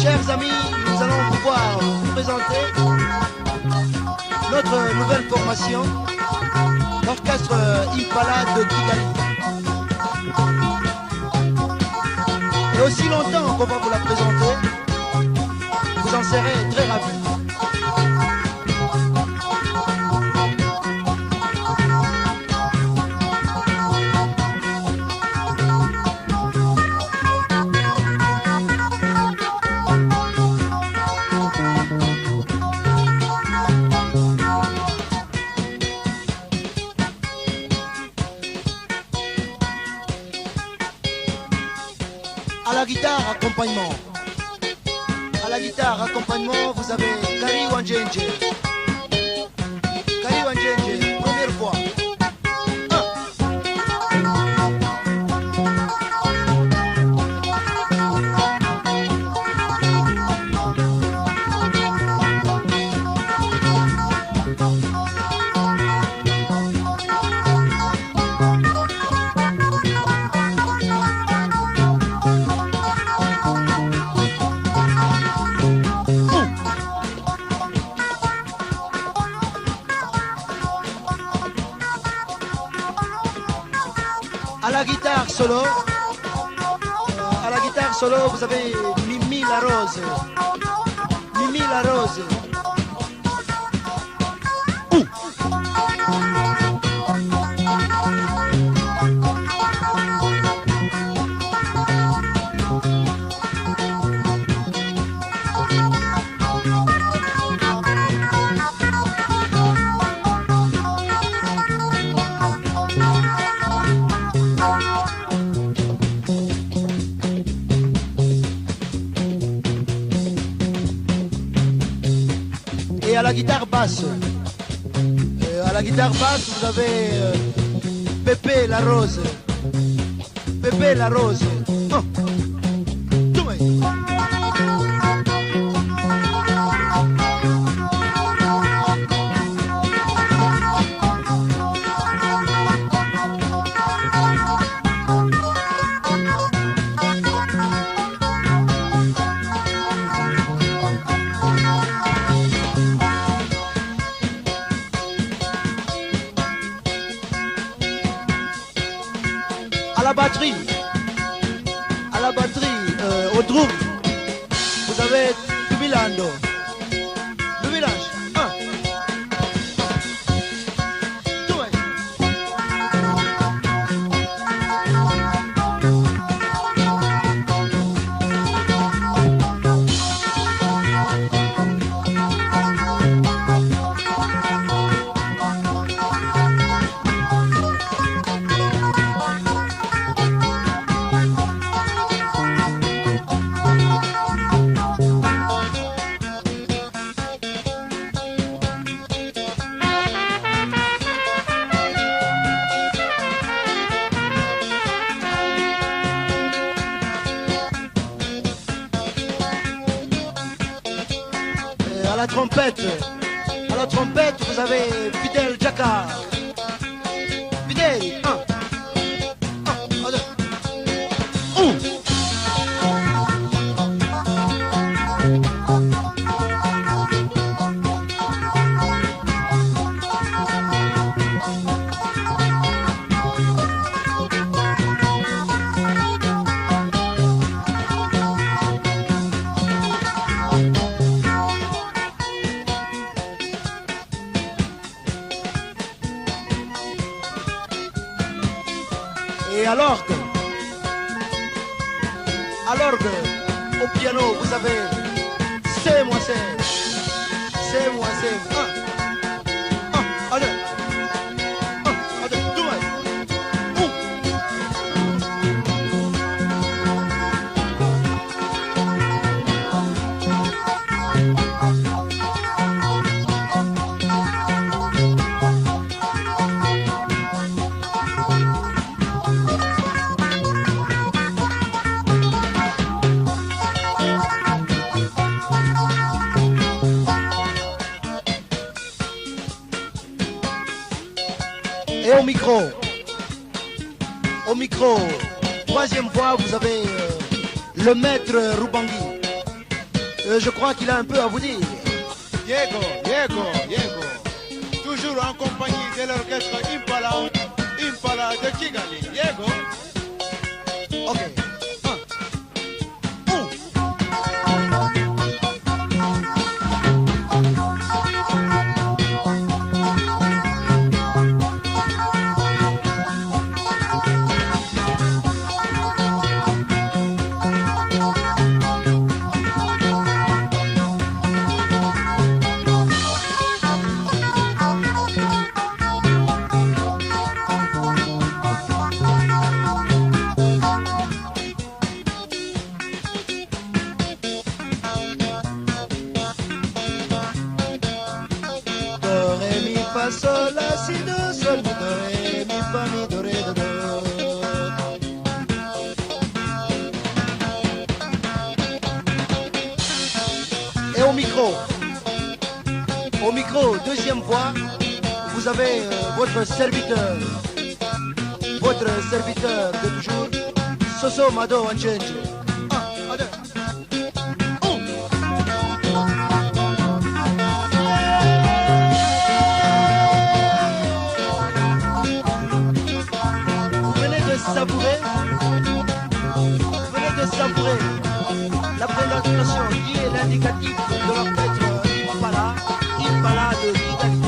Chers amis, nous allons pouvoir vous présenter notre nouvelle formation, l'orchestre Impala de Kigali. Et aussi longtemps qu'on va vous la présenter, vous en serez très ravis. À la guitare accompagnement. À la guitare accompagnement, vous avez Kari Wanjenje. Kari Wanjenje, première fois. À la guitare solo, vous avez Mimi la Rose. Mimi la Rose. Et à la guitare basse, vous avez Pépé la Rose. Pépé la Rose. Oh. À la batterie, au drum, vous avez Jubilando. Le village. À la trompette, vous avez Fidel Jacquard. Fidel, 1, 2, 1. Et à l'orgue, au piano, vous avez C'est moi, c'est moi, c'est un, allez, tout va. Et au micro, troisième fois, vous avez le maître Rubangui. Je crois qu'il a un peu à vous dire. Diego. Toujours en compagnie de l'orchestre Impala de Kigali. Diego. Ok. Sol, la, si, do, sol, mi, do, ré, mi, fa, mi, do, ré, do, do. Et au micro, deuxième fois, vous avez votre serviteur de toujours, Soso Mado Anjenje. Venez de savourer la présentation qui est l'indicatif de l'orchestre Impala de Kigali.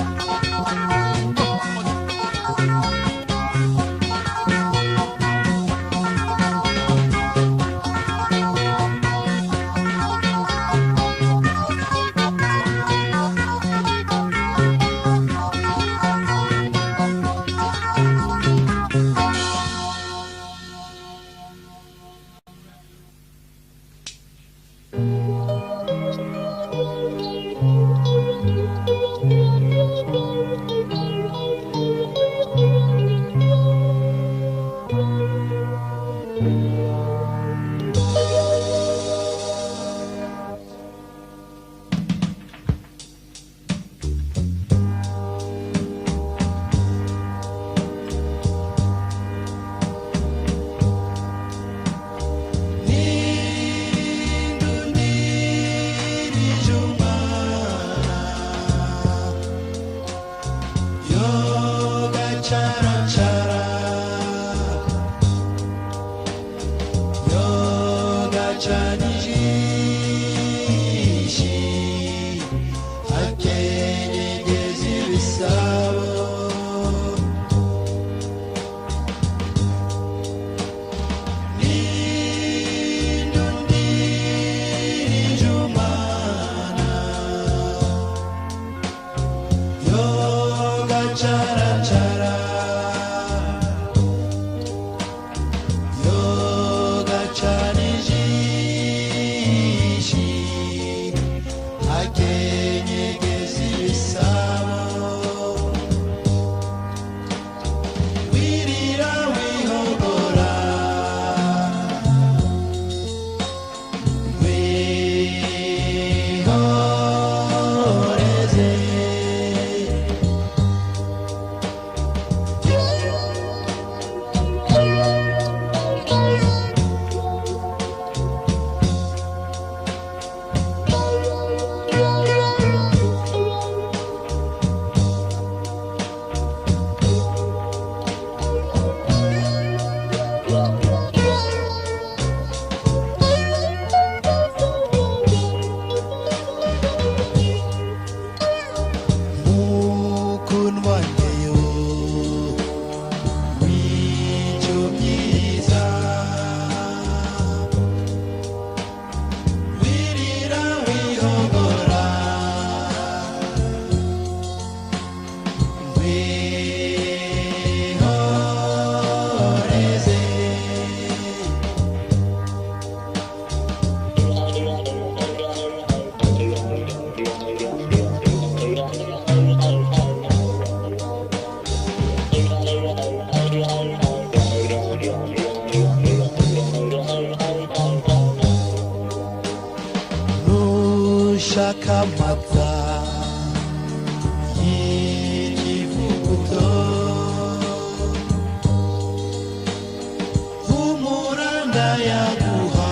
Shakamata Yikifukuto Humuranda Yaguha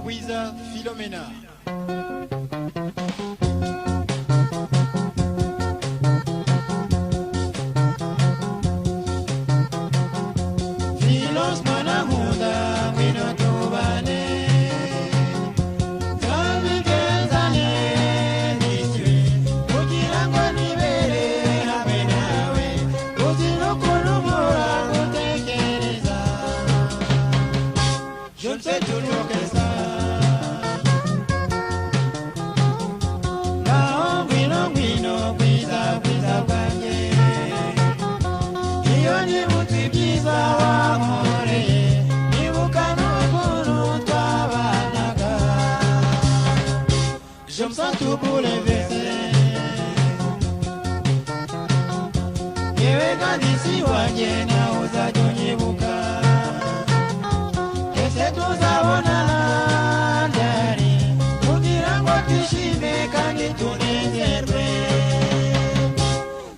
Wiza Philomena.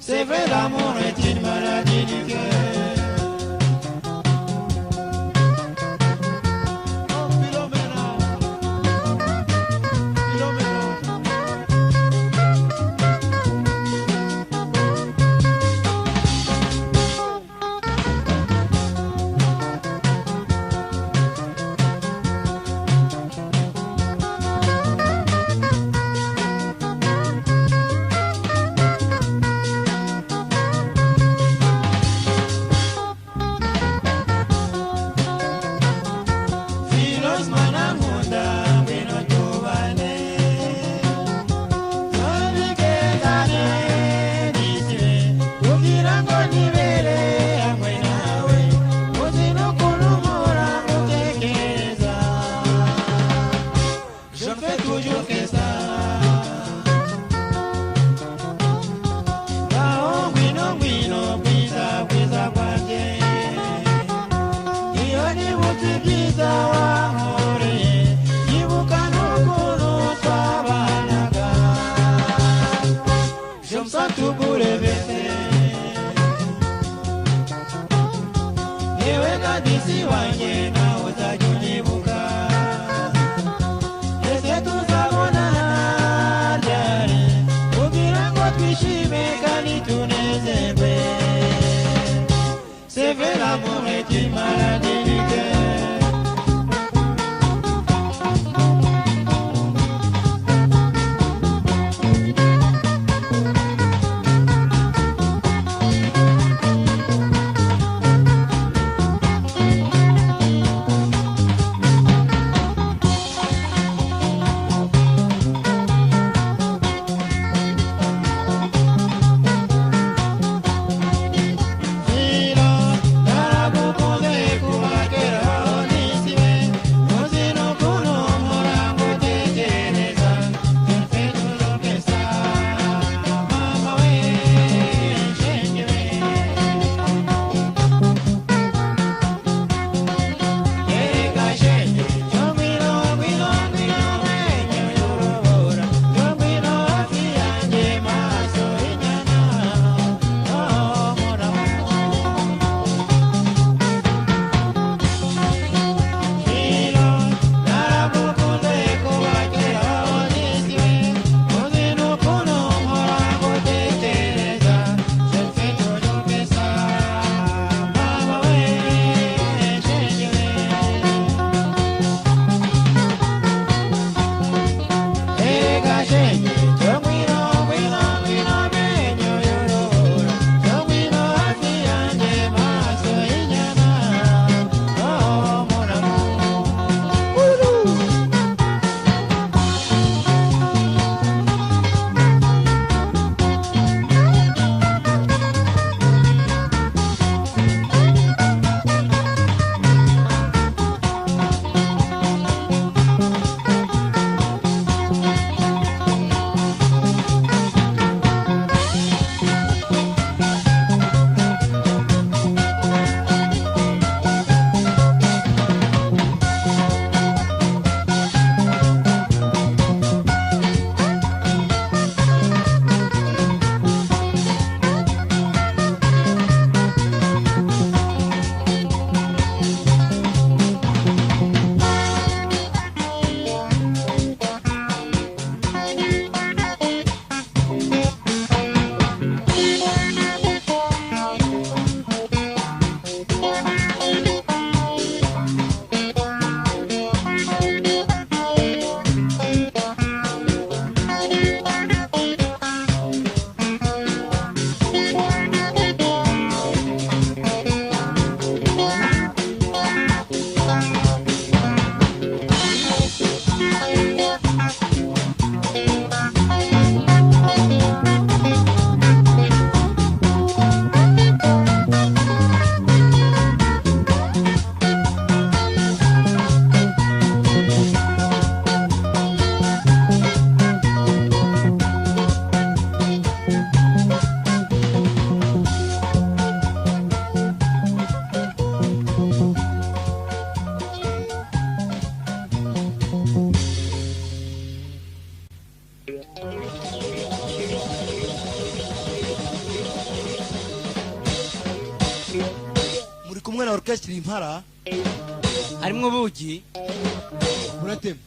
C'est vrai, l'amour est une maladie du cœur. disi wanjye nawe uzajya unyibuka ese tuzabonana ryari kugira ngo twishime kandi tunezerwe c'est vrai l'amour est une maladie du cœur kumwe na orchestre Impala harimwo bugi muratema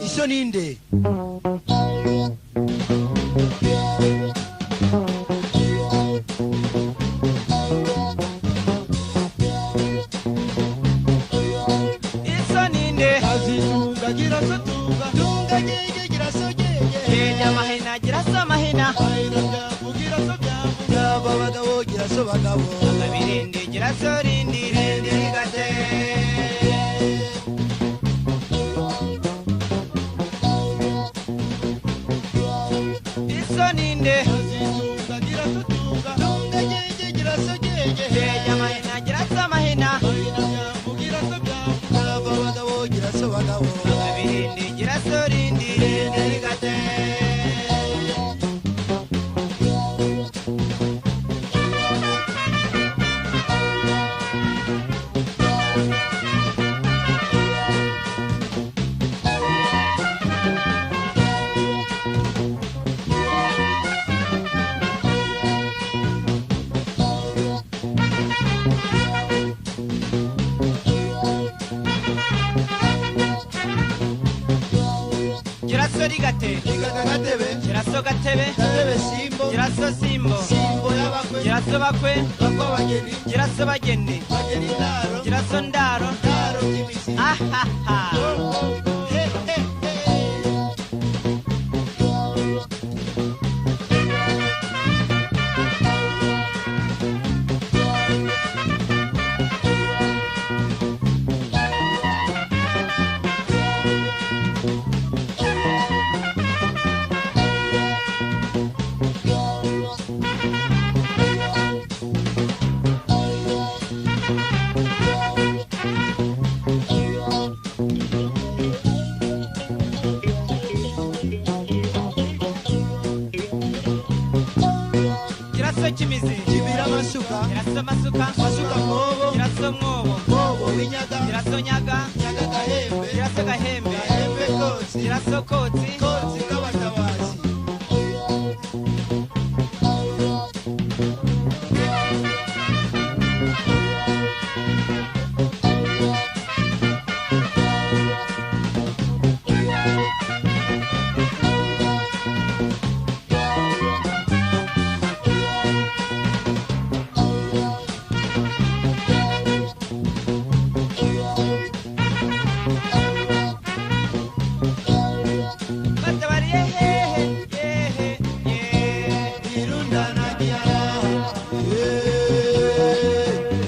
iso ninde iso ninde azitunga gira sotunga tunga gege gira sogege yeja mahina gira so mahina ayira byavu gira so byavu yaba bagabo gira so bagabo akabirindi gira so rindi rindi gate iso ninde azitunga gira sotunga tunga gege gira sogege yeja mahina gira so mahina ayira byavu gira so byavu yaba bagabo gira so bagabo akabirindi gira so rindi rindi gate Giraso rigate. Rigata gatebe. Giraso gatebe. Gatebe simbo. Giraso simbo. Simbo y'abakwe. Giraso bakwe. Bakwa bageni. Giraso bageni. Bageni ndaro. Giraso ndaro. Ndaro kimisi. Ahaha. He he he. Giraso kimizi. Kibira masuka. Giraso masuka. Masuka mwobo. Giraso mwobo. Mwobo w'inyaga. Giraso nyaga. Nyaga gahembe. Giraso gahembe. Gahembe kotsi. Giraso kotsi. Kotsi k'abatabazi. Batabari yehe yehe yehe. Irundana giyara.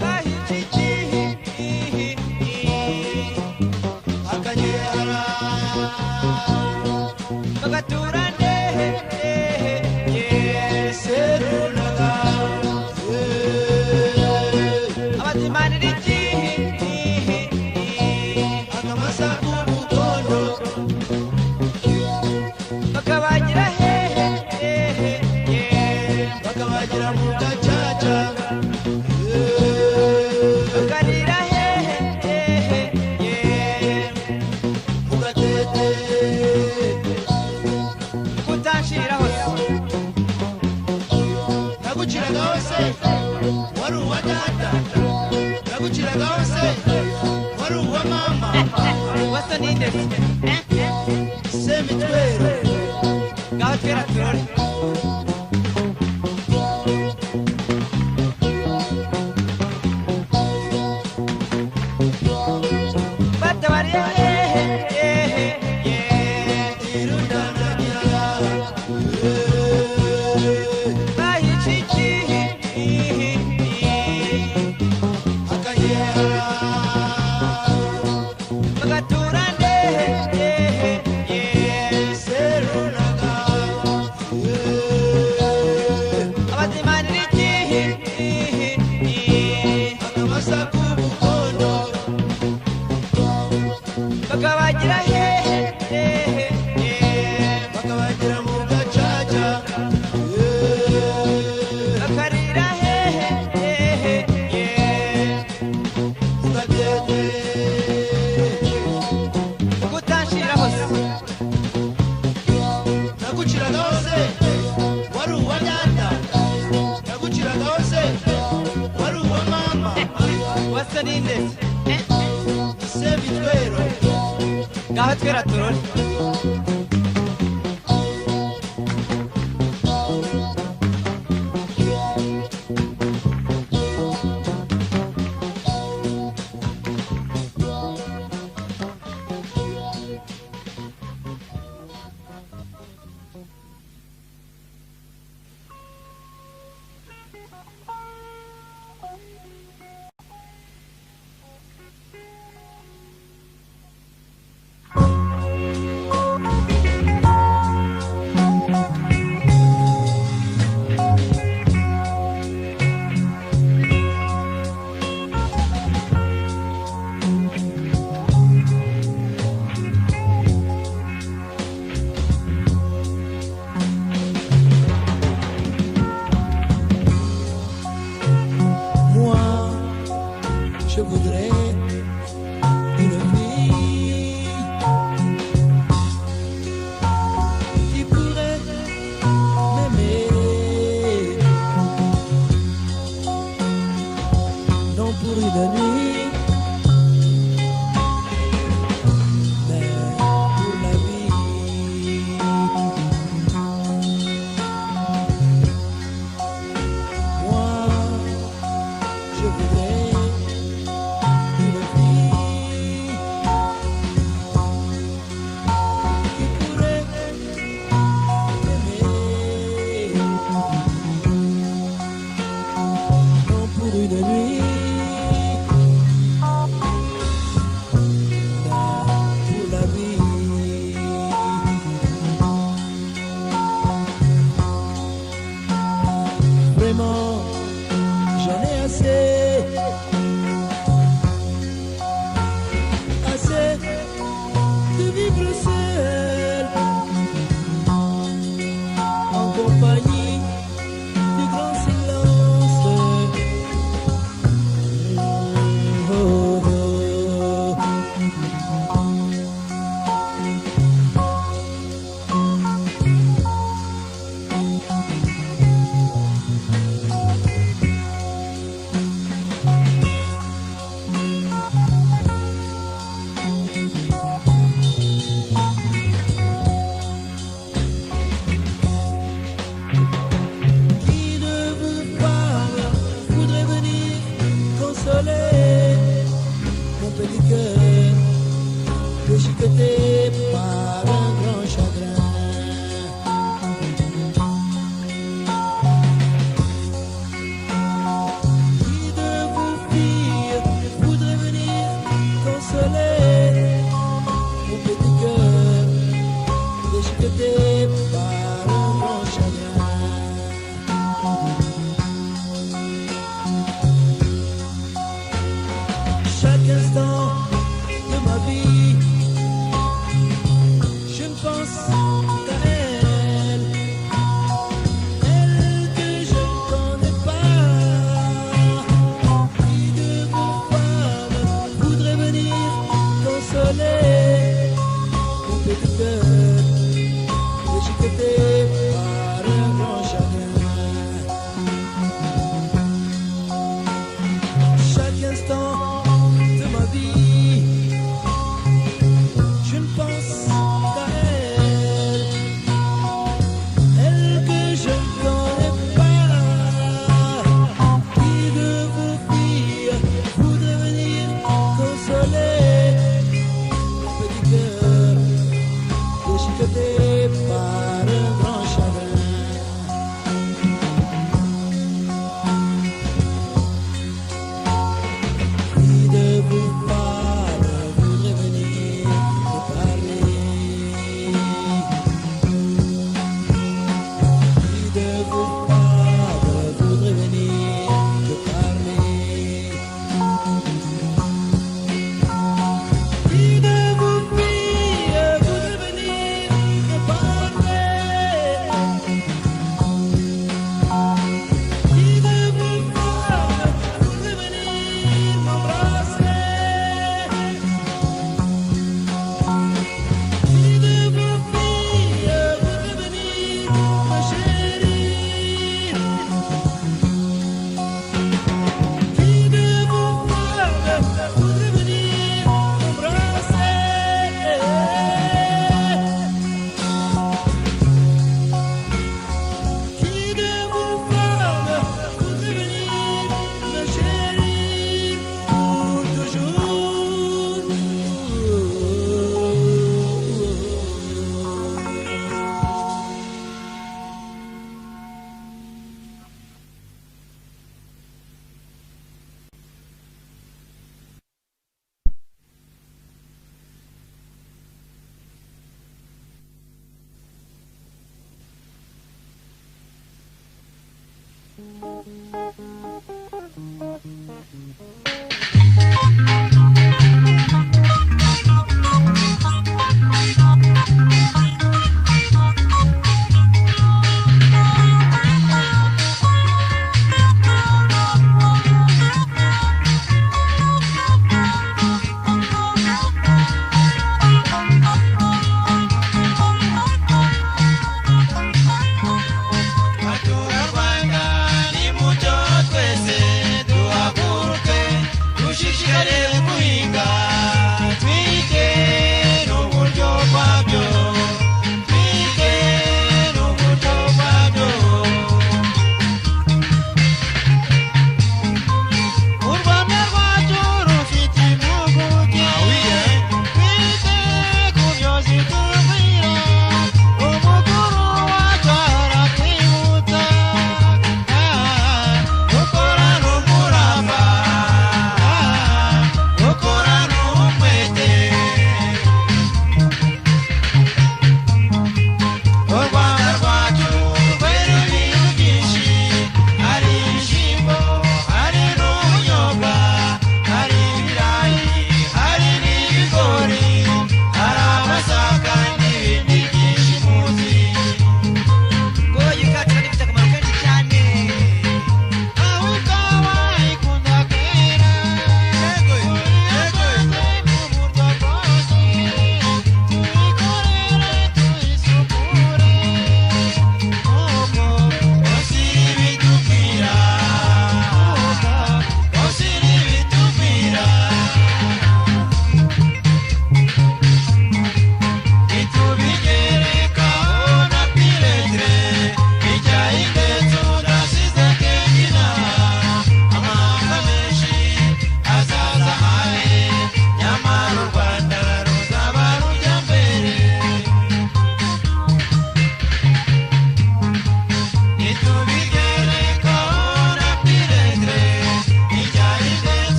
Bahitiki. Akanyera. Bagaturane. Serunaga. Abazimanira iki. Akamasa k'umukondo. Bakabagira hehe. Bakabagira mu gacaca. Bakarira hehe. Mu gatete. Kutanshira hose. Naguciraga hose. Wari uwa data. Naguciraga hose. Wari uwa mama. Wasa ninde? Semitwero. Ngaho twera turore. Batabari yehe. Irundana giyara. Bahitiki. Akanyera. Bagaturane. Serunaga. Abazimanira iki. Akamasa k'umukondo. Bakabagira hehe. Bakabagira mu gacaca. Bakarira hehe. Mu gatete. Kutanshira hose. Naguciraga hose. Wari uwa data. Naguciraga hose. Wari uwa mama. Wasa ninde? Semitwero. Ngaho twera turore. déchiqueté par un grand chagrin. Chaque instant de ma vie, je ne pense qu'à elle, elle que je ne connais pas. Qui de vos femmes voudrait venir consoler mon petit cœur déchiqueté par un grand chagrin? Chaque instant de ma vie, je ne pense qu'à elle, elle que je ne connais pas. Qui de vos filles voudrait venir consoler mon petit cœur déchiqueté par un grand chagrin? Qui de vos femmes voudrait venir me parler? Qui de vos femmes voudrait venir me parler? Qui de vos filles voudrait venir me parler? Qui de vos femmes voudrait venir m'embrasser? Qui de vos filles voudrait venir me chérir? Qui de vos femmes voudrait venir m'embrasser? Qui de vos femmes voudrait venir me chérir pour toujours? Watu wa Rwanda ni mucho twese.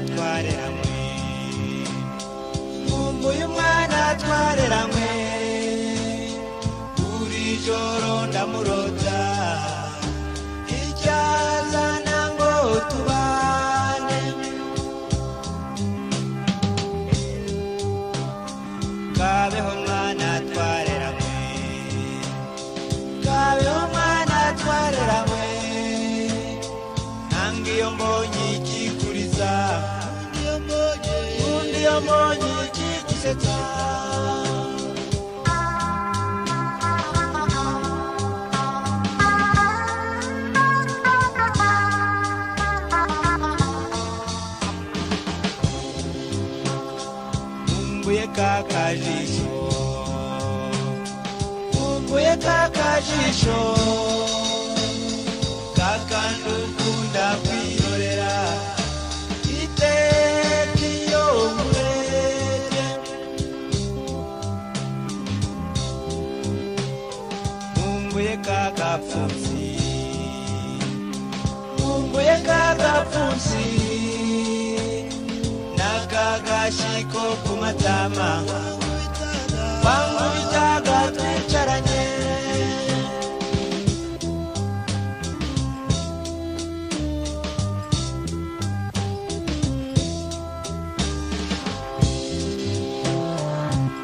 twareramwe nkumbuye umwana twareramwe buri joro ndamurota icyazana ngo tubane kabeho mwana twareramwe kabeho mwana twareramwe nangiyo mbonye ikikuriza undi yo mbonye ikigusetsa nkumbuye kakajisho nkumbuye kakajisho kakandukunda kwirorera iteka iyo nkurebye nkumbuye kakapfunsi nkumbuye kakapfunsi n'akagashiko ku matama wangubitaga twicaranye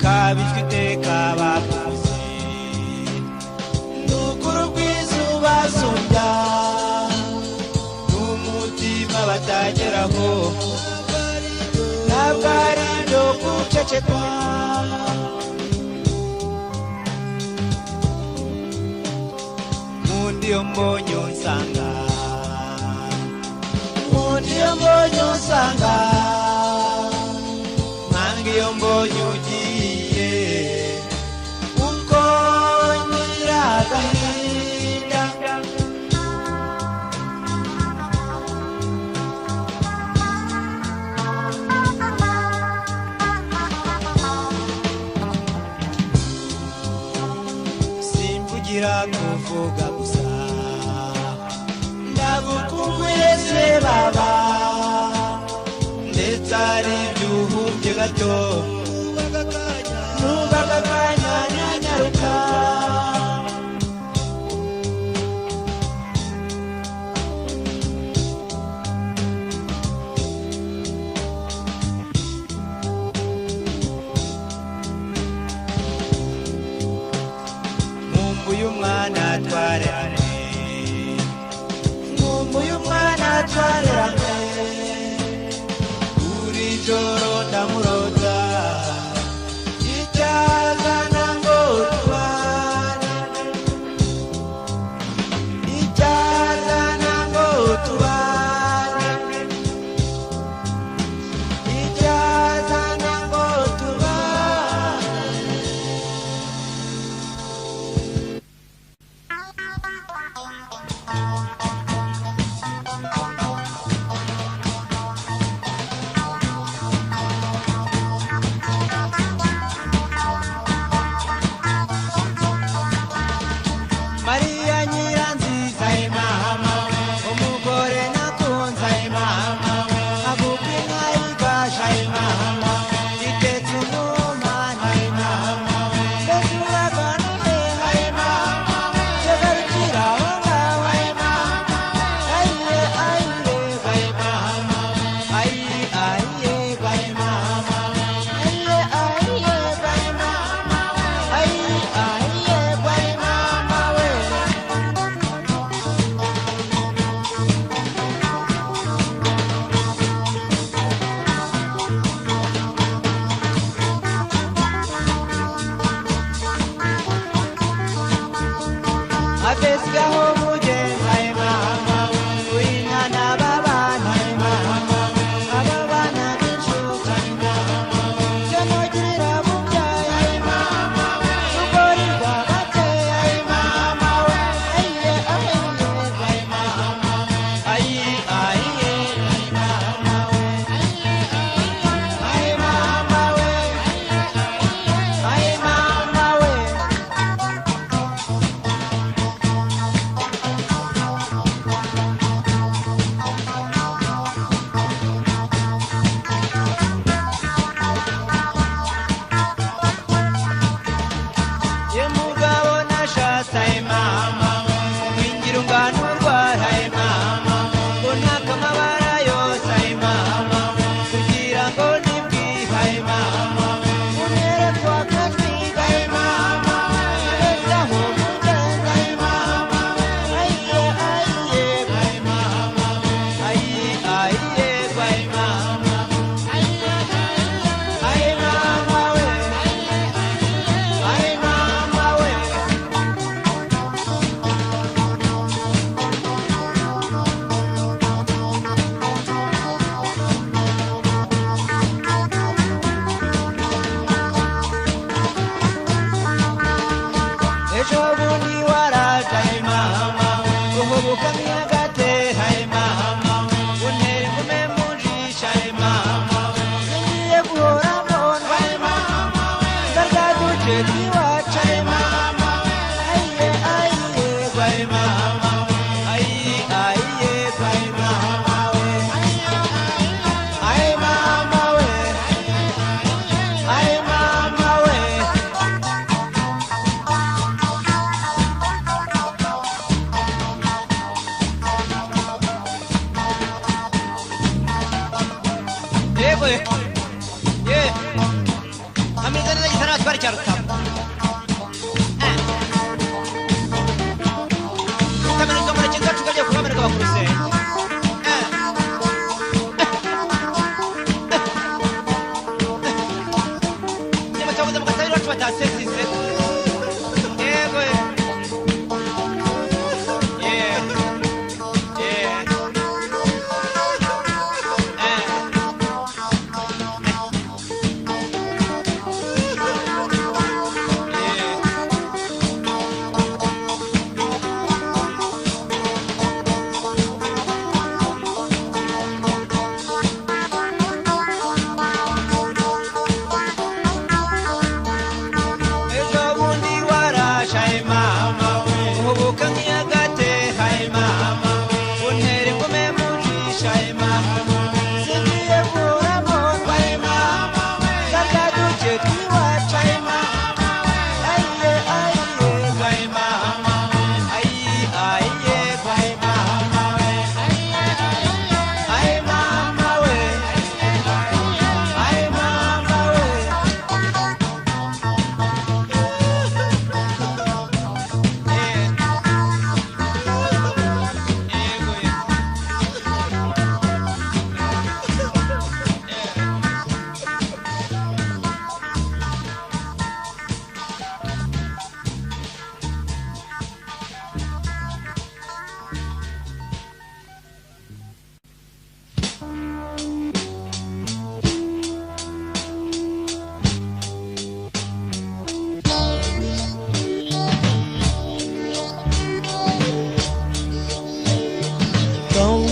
kabijwe iteka bakuze n'ukuri rw'izuba sumbya n'umutima batageraho ntabwo ari ibyo gucecekwa nkunda iyo mbonye unsanga nkunda iyo mbonye unsanga nkanga iyo mbonye ugiye kuko nyiragahinda simvugira kuvuga gusa ndagukumbuye se baba ndetse ari ibyuhumbye gato numvaga akanya nanyaruka nkumbuye umwana twareramwe nkumbuye umwana twareramwe buri joro ndamurota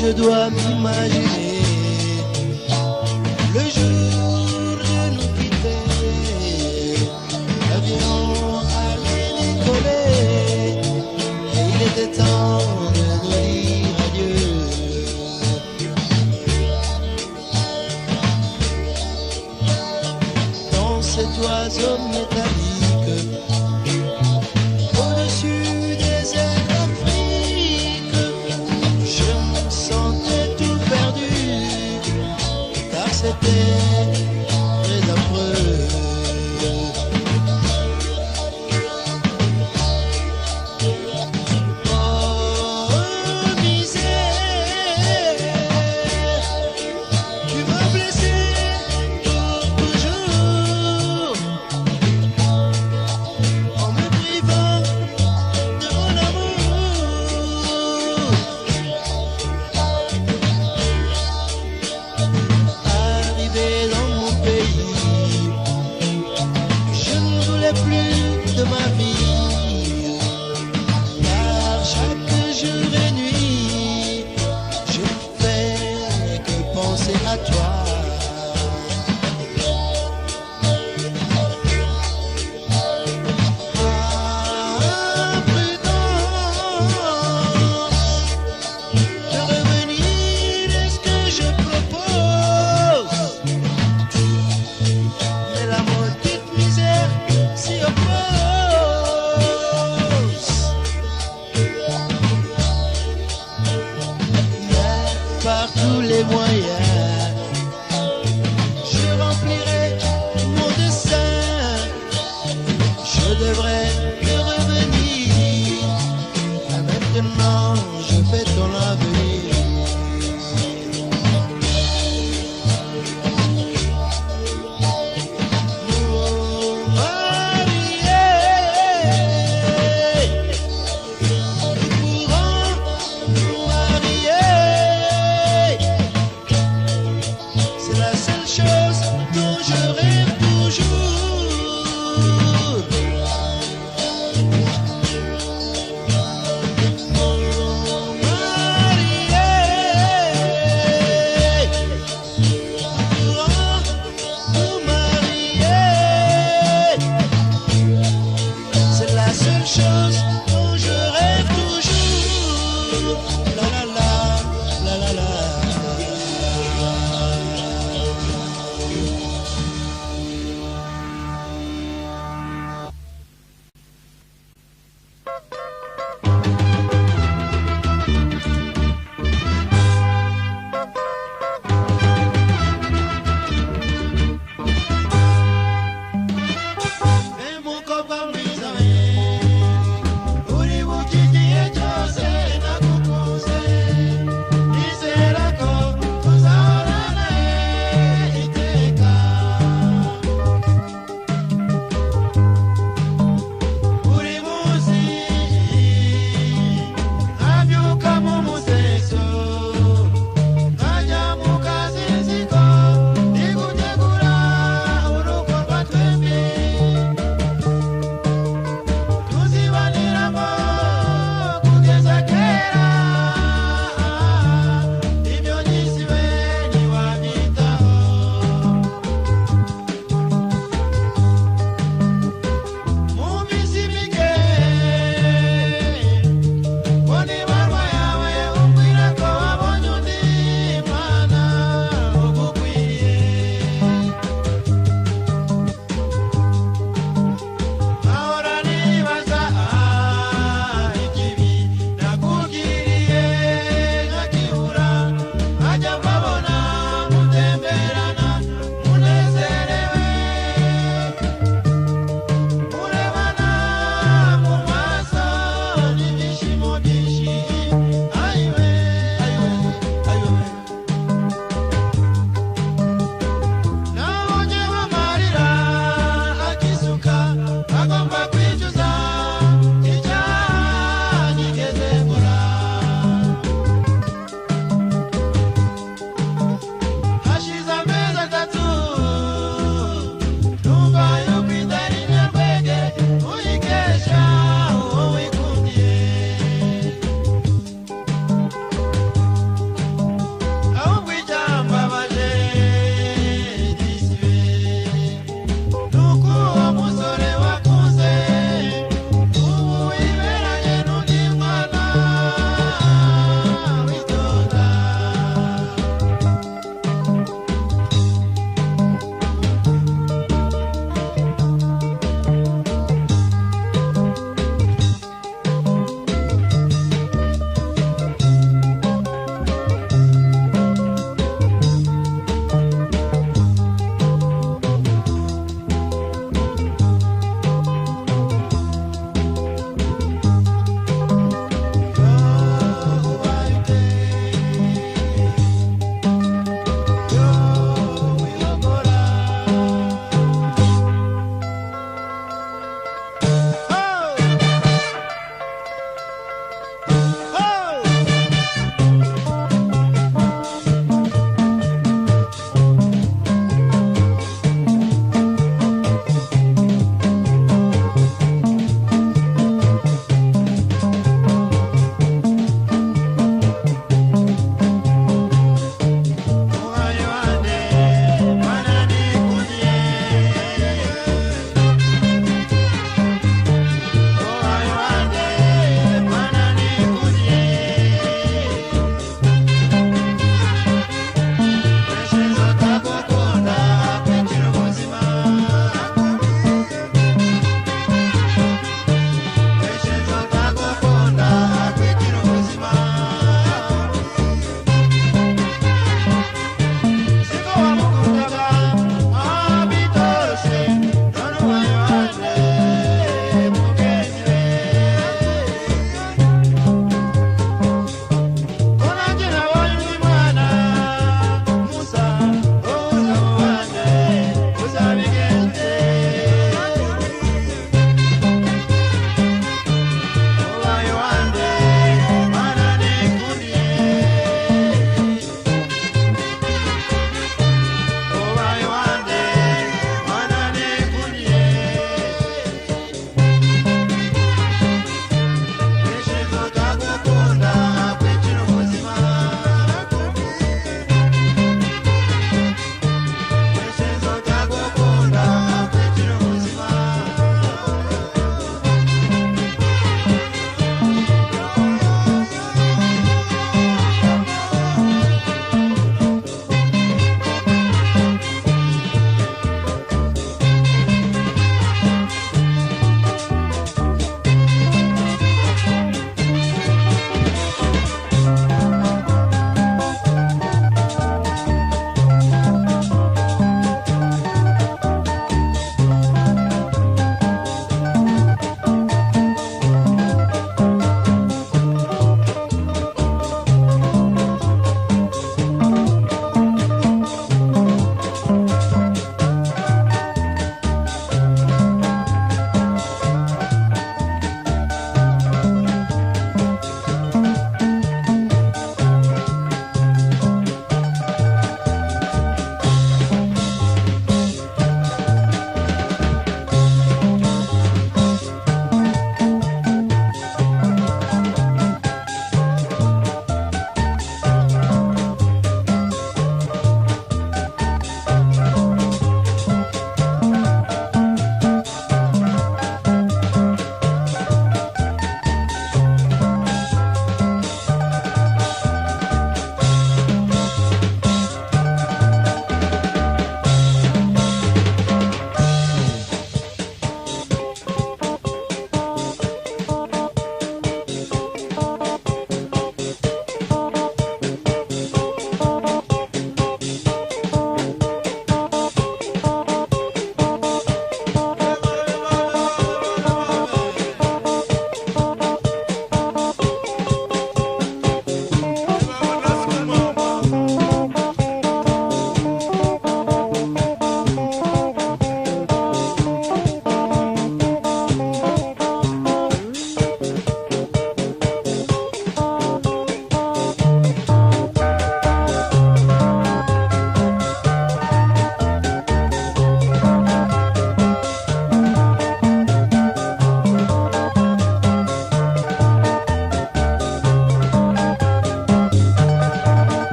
Je dois m'imaginer le jour de nous quitter. L'avion allait décoller et il était temps de nous dire adieu. Dans cet oiseau métallique au-dessus des airs d'Afrique, je me sentais tout perdu, car c'était très affreux. Oh misère, tu m'as blessé pour toujours, en me privant de mon amour. Arrivé dans mon pays, je ne voulais plus de ma vie, car chaque jour et nuit, je ne fais que penser à toi. Ah, prudence de revenir, est-ce que je propose? Mais la maudite misère s'y oppose. Mais par tous les moyens, je remplirai mon dessein. Je devrais te revenir. Ah, maintenant, je fais ton avenir. Nous mariés, nous pourrons nous marier. C'est la seule chose dont je rêve toujours. Nous mariés, la la